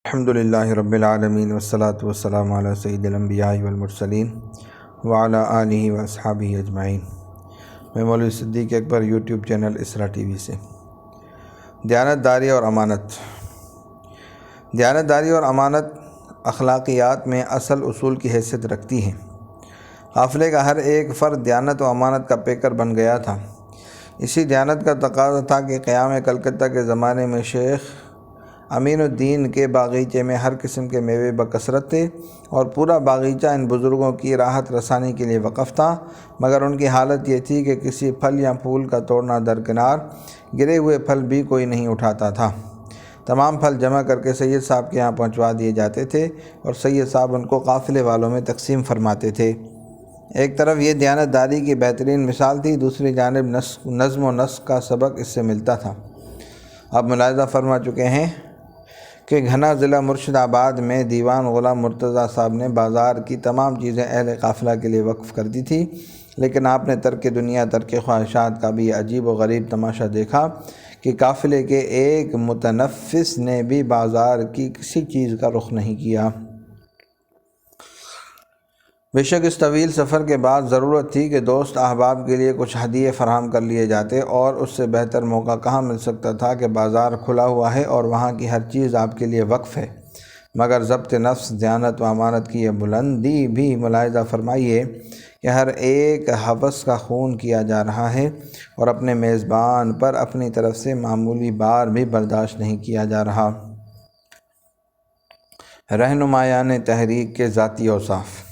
الحمد للہ رب العالمین والصلاة والسلام علی سید الانبیاء والمرسلین وعلی آلہ واصحابہ اجمعین۔ میں مولوی صدیق اکبر، یوٹیوب چینل اسرا ٹی وی سے۔ دیانتداری اور امانت۔ دیانتداری اور امانت اخلاقیات میں اصل اصول کی حیثیت رکھتی ہیں۔ قافلے کا ہر ایک فرد دیانت و امانت کا پیکر بن گیا تھا۔ اسی دیانت کا تقاضا تھا کہ قیام کلکتہ کے زمانے میں شیخ امین الدین کے باغیچے میں ہر قسم کے میوے بکثرت تھے اور پورا باغیچہ ان بزرگوں کی راحت رسانی کے لیے وقف تھا، مگر ان کی حالت یہ تھی کہ کسی پھل یا پھول کا توڑنا درکنار، گرے ہوئے پھل بھی کوئی نہیں اٹھاتا تھا۔ تمام پھل جمع کر کے سید صاحب کے یہاں پہنچوا دیے جاتے تھے اور سید صاحب ان کو قافلے والوں میں تقسیم فرماتے تھے۔ ایک طرف یہ دیانتداری کی بہترین مثال تھی، دوسری جانب نظم و نسق کا سبق اس سے ملتا تھا۔ آپ ملاحظہ فرما چکے ہیں کہ گھنا ضلع مرشد آباد میں دیوان غلام مرتضیٰ صاحب نے بازار کی تمام چیزیں اہل قافلہ کے لیے وقف کر دی تھی، لیکن آپ نے ترک دنیا، ترک خواہشات کا بھی عجیب و غریب تماشا دیکھا کہ قافلے کے ایک متنفس نے بھی بازار کی کسی چیز کا رخ نہیں کیا۔ بے شک اس طویل سفر کے بعد ضرورت تھی کہ دوست احباب کے لیے کچھ ہدیے فراہم کر لیے جاتے، اور اس سے بہتر موقع کہاں مل سکتا تھا کہ بازار کھلا ہوا ہے اور وہاں کی ہر چیز آپ کے لیے وقف ہے۔ مگر ضبط نفس، دیانت و امانت کی یہ بلندی بھی ملاحظہ فرمائیے کہ ہر ایک ہوس کا خون کیا جا رہا ہے اور اپنے میزبان پر اپنی طرف سے معمولی بار بھی برداشت نہیں کیا جا رہا۔ رہنمایان تحریک کے ذاتی اوصاف،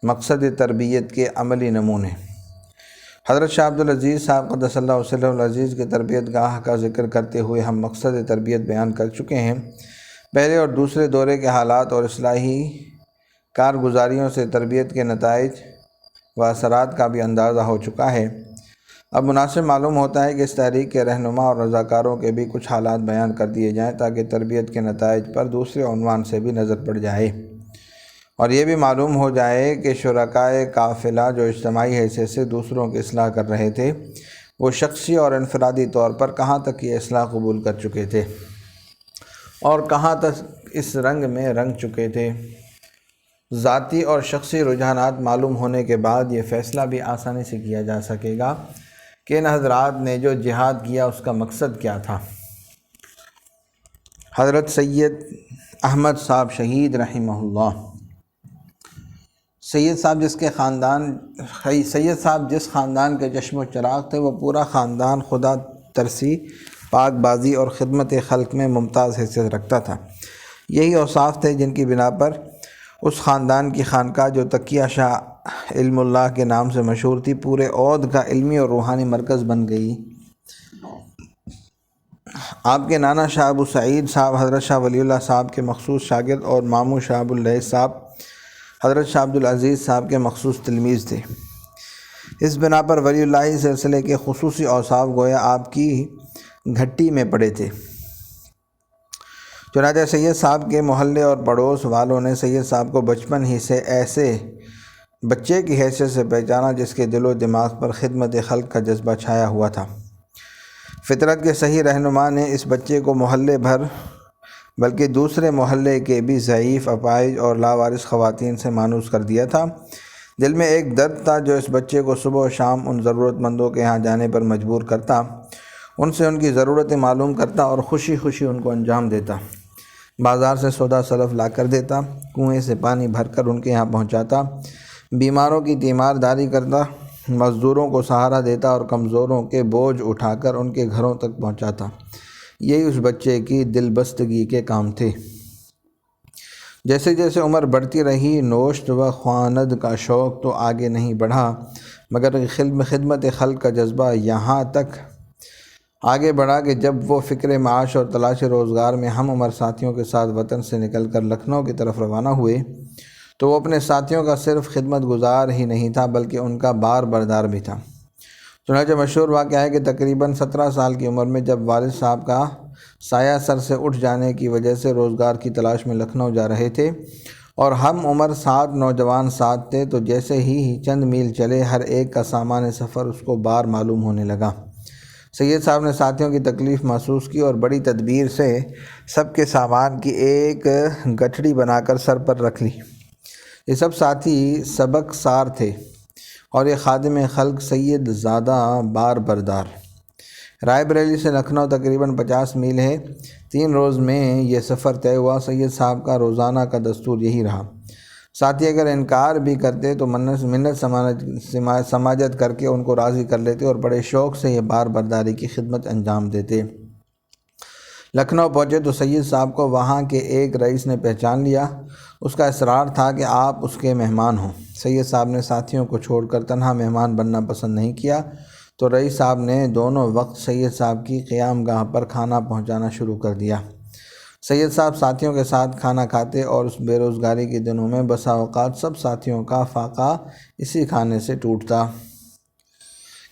مقصد تربیت کے عملی نمونے۔ حضرت شاہ عبدالعزیز صاحب قدس اللہ سرہ العزیز کے تربیت گاہ کا ذکر کرتے ہوئے ہم مقصد تربیت بیان کر چکے ہیں۔ پہلے اور دوسرے دورے کے حالات اور اصلاحی کارگزاریوں سے تربیت کے نتائج و اثرات کا بھی اندازہ ہو چکا ہے۔ اب مناسب معلوم ہوتا ہے کہ اس تحریک کے رہنما اور رضاکاروں کے بھی کچھ حالات بیان کر دیے جائیں تاکہ تربیت کے نتائج پر دوسرے عنوان سے بھی نظر پڑ جائے، اور یہ بھی معلوم ہو جائے کہ شرکائے قافلہ جو اجتماعی حیثیت سے دوسروں کی اصلاح کر رہے تھے، وہ شخصی اور انفرادی طور پر کہاں تک یہ اصلاح قبول کر چکے تھے اور کہاں تک اس رنگ میں رنگ چکے تھے۔ ذاتی اور شخصی رجحانات معلوم ہونے کے بعد یہ فیصلہ بھی آسانی سے کیا جا سکے گا کہ ان حضرات نے جو جہاد کیا اس کا مقصد کیا تھا۔ حضرت سید احمد صاحب شہید رحمہ اللہ، سید صاحب جس خاندان کے چشم و چراغ تھے، وہ پورا خاندان خدا ترسی، پاک بازی اور خدمت خلق میں ممتاز حیثیت رکھتا تھا۔ یہی اوصاف تھے جن کی بنا پر اس خاندان کی خانقاہ جو تقیہ شاہ علم اللہ کے نام سے مشہور تھی، پورے اودھ کا علمی اور روحانی مرکز بن گئی۔ آپ کے نانا شاہ ابو سعید صاحب حضرت شاہ ولی اللہ صاحب کے مخصوص شاگرد اور ماموں شاہ ابو اللیث صاحب حضرت شاہ عبدالعزیز صاحب کے مخصوص تلمیذ تھے۔ اس بنا پر ولی اللہ سلسلے کے خصوصی اوصاف گویا آپ کی گھٹی میں پڑے تھے۔ چنانچہ سید صاحب کے محلے اور پڑوس والوں نے سید صاحب کو بچپن ہی سے ایسے بچے کی حیثیت سے پہچانا جس کے دل و دماغ پر خدمت خلق کا جذبہ چھایا ہوا تھا۔ فطرت کے صحیح رہنما نے اس بچے کو محلے بھر بلکہ دوسرے محلے کے بھی ضعیف، اپاہج اور لاوارث خواتین سے مانوس کر دیا تھا۔ دل میں ایک درد تھا جو اس بچے کو صبح و شام ان ضرورت مندوں کے ہاں جانے پر مجبور کرتا، ان سے ان کی ضرورتیں معلوم کرتا اور خوشی خوشی ان کو انجام دیتا۔ بازار سے سودا سلف لا کر دیتا، کنویں سے پانی بھر کر ان کے یہاں پہنچاتا، بیماروں کی تیمارداری کرتا، مزدوروں کو سہارا دیتا اور کمزوروں کے بوجھ اٹھا کر ان کے گھروں تک پہنچاتا۔ یہی اس بچے کی دل بستگی کے کام تھے۔ جیسے جیسے عمر بڑھتی رہی، نوشت و خواند کا شوق تو آگے نہیں بڑھا، مگر خدمت خلق کا جذبہ یہاں تک آگے بڑھا کہ جب وہ فکر معاش اور تلاش روزگار میں ہم عمر ساتھیوں کے ساتھ وطن سے نکل کر لکھنؤ کی طرف روانہ ہوئے تو وہ اپنے ساتھیوں کا صرف خدمت گزار ہی نہیں تھا بلکہ ان کا بار بردار بھی تھا۔ چنانچہ مشہور واقعہ ہے کہ تقریباً 17 سال کی عمر میں جب والد صاحب کا سایہ سر سے اٹھ جانے کی وجہ سے روزگار کی تلاش میں لکھنؤ جا رہے تھے اور ہم عمر 7 نوجوان ساتھ تھے، تو جیسے ہی چند میل چلے ہر ایک کا سامان سفر اس کو بار معلوم ہونے لگا۔ سید صاحب نے ساتھیوں کی تکلیف محسوس کی اور بڑی تدبیر سے سب کے سامان کی ایک گٹھڑی بنا کر سر پر رکھ لی۔ یہ سب ساتھی سبق سار تھے اور یہ خادم خلق سید زادہ بار بردار۔ رائے بریلی سے لکھنؤ تقریباً 50 میل ہے۔ 3 روز میں یہ سفر طے ہوا۔ سید صاحب کا روزانہ کا دستور یہی رہا۔ ساتھی اگر انکار بھی کرتے تو منت سماجت کر کے ان کو راضی کر لیتے اور بڑے شوق سے یہ بار برداری کی خدمت انجام دیتے۔ لکھنؤ پہنچے تو سید صاحب کو وہاں کے ایک رئیس نے پہچان لیا۔ اس کا اصرار تھا کہ آپ اس کے مہمان ہوں۔ سید صاحب نے ساتھیوں کو چھوڑ کر تنہا مہمان بننا پسند نہیں کیا تو رئیس صاحب نے دونوں وقت سید صاحب کی قیام گاہ پر کھانا پہنچانا شروع کر دیا۔ سید صاحب ساتھیوں کے ساتھ کھانا کھاتے اور اس بے روزگاری کے دنوں میں بسا اوقات سب ساتھیوں کا فاقہ اسی کھانے سے ٹوٹتا۔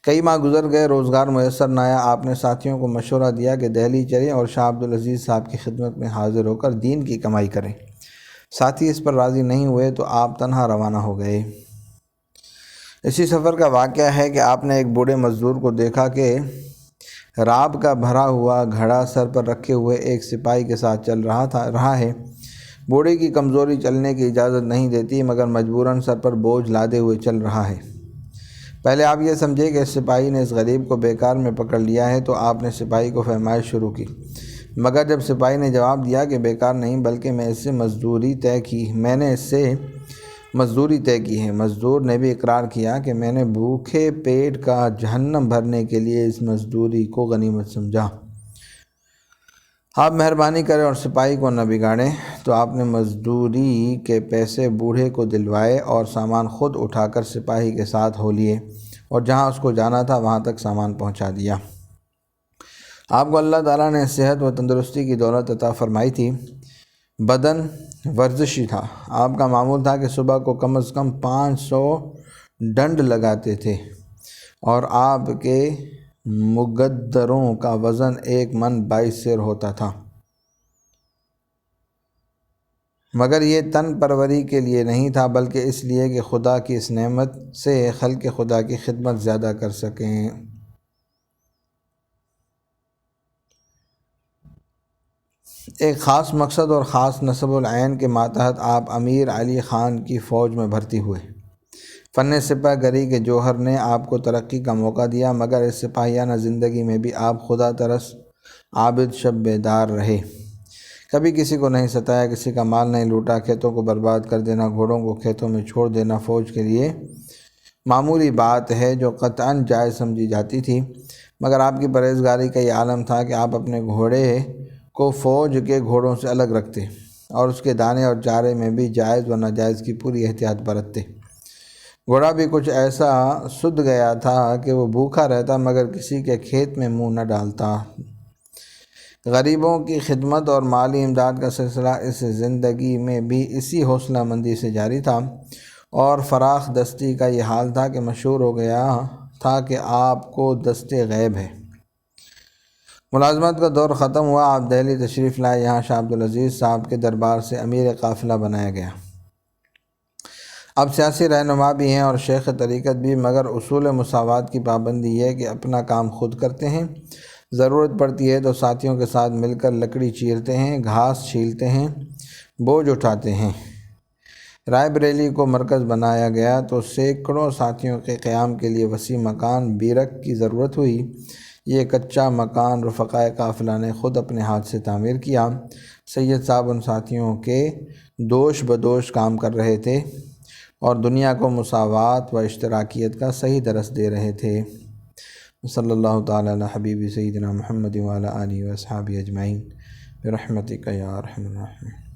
کئی ماہ گزر گئے، روزگار میسر نہ آیا۔ آپ نے ساتھیوں کو مشورہ دیا کہ دہلی چلیں اور شاہ عبدالعزیز صاحب کی خدمت میں حاضر ہو کر دین کی کمائی کریں۔ ساتھی اس پر راضی نہیں ہوئے تو آپ تنہا روانہ ہو گئے۔ اسی سفر کا واقعہ ہے کہ آپ نے ایک بوڑھے مزدور کو دیکھا کہ راب کا بھرا ہوا گھڑا سر پر رکھے ہوئے ایک سپاہی کے ساتھ چل رہا ہے۔ بوڑھے کی کمزوری چلنے کی اجازت نہیں دیتی مگر مجبوراً سر پر بوجھ لادے ہوئے چل رہا ہے۔ پہلے آپ یہ سمجھے کہ اس سپاہی نے اس غریب کو بیکار میں پکڑ لیا ہے تو آپ نے سپاہی کو فرمائش شروع کی، مگر جب سپاہی نے جواب دیا کہ بیکار نہیں بلکہ میں نے اس سے مزدوری طے کی ہے، مزدور نے بھی اقرار کیا کہ میں نے بھوکے پیٹ کا جہنم بھرنے کے لیے اس مزدوری کو غنیمت سمجھا۔ آپ مہربانی کریں اور سپاہی کو نہ بگاڑیں۔ تو آپ نے مزدوری کے پیسے بوڑھے کو دلوائے اور سامان خود اٹھا کر سپاہی کے ساتھ ہو لیے اور جہاں اس کو جانا تھا وہاں تک سامان پہنچا دیا۔ آپ کو اللہ تعالیٰ نے صحت و تندرستی کی دولت عطا فرمائی تھی۔ بدن ورزشی تھا۔ آپ کا معمول تھا کہ صبح کو کم از کم 500 ڈنڈ لگاتے تھے اور آپ کے مگدروں کا وزن 1 من 22 سیر ہوتا تھا۔ مگر یہ تن پروری کے لیے نہیں تھا بلکہ اس لیے کہ خدا کی اس نعمت سے خلق خدا کی خدمت زیادہ کر سکیں۔ ایک خاص مقصد اور خاص نصب العین کے ماتحت آپ امیر علی خان کی فوج میں بھرتی ہوئے۔ فن سپاہ گری کے جوہر نے آپ کو ترقی کا موقع دیا مگر اس سپاہیانہ زندگی میں بھی آپ خدا ترس عابد شب بیدار رہے۔ کبھی کسی کو نہیں ستایا، کسی کا مال نہیں لوٹا۔ کھیتوں کو برباد کر دینا، گھوڑوں کو کھیتوں میں چھوڑ دینا فوج کے لیے معمولی بات ہے جو قطعاً جائز سمجھی جاتی تھی، مگر آپ کی پرہیزگاری کا یہ عالم تھا کہ آپ اپنے گھوڑے کو فوج کے گھوڑوں سے الگ رکھتے اور اس کے دانے اور چارے میں بھی جائز و ناجائز کی پوری احتیاط برتتے۔ گھوڑا بھی کچھ ایسا سد گیا تھا کہ وہ بھوکا رہتا مگر کسی کے کھیت میں منہ نہ ڈالتا۔ غریبوں کی خدمت اور مالی امداد کا سلسلہ اس زندگی میں بھی اسی حوصلہ مندی سے جاری تھا اور فراخ دستی کا یہ حال تھا کہ مشہور ہو گیا تھا کہ آپ کو دست غیب ہے۔ ملازمت کا دور ختم ہوا، آپ دہلی تشریف لائے۔ یہاں شاہ عبدالعزیز صاحب کے دربار سے امیر قافلہ بنایا گیا۔ اب سیاسی رہنما بھی ہیں اور شیخ طریقت بھی، مگر اصول مساوات کی پابندی یہ کہ اپنا کام خود کرتے ہیں۔ ضرورت پڑتی ہے تو ساتھیوں کے ساتھ مل کر لکڑی چیرتے ہیں، گھاس چھیلتے ہیں، بوجھ اٹھاتے ہیں۔ رائے بریلی کو مرکز بنایا گیا تو سینکڑوں ساتھیوں کے قیام کے لیے وسیع مکان بیرک کی ضرورت ہوئی۔ یہ کچا مکان رفقائے قافلہ نے خود اپنے ہاتھ سے تعمیر کیا۔ سید صاحب ان ساتھیوں کے دوش بدوش کام کر رہے تھے اور دنیا کو مساوات و اشتراکیت کا صحیح درس دے رہے تھے۔ صلی اللہ تعالیٰ علی حبیب سیدنا محمد وعلی آلہ و اصحابہ اجمعین برحمتک یا ارحم الراحمین۔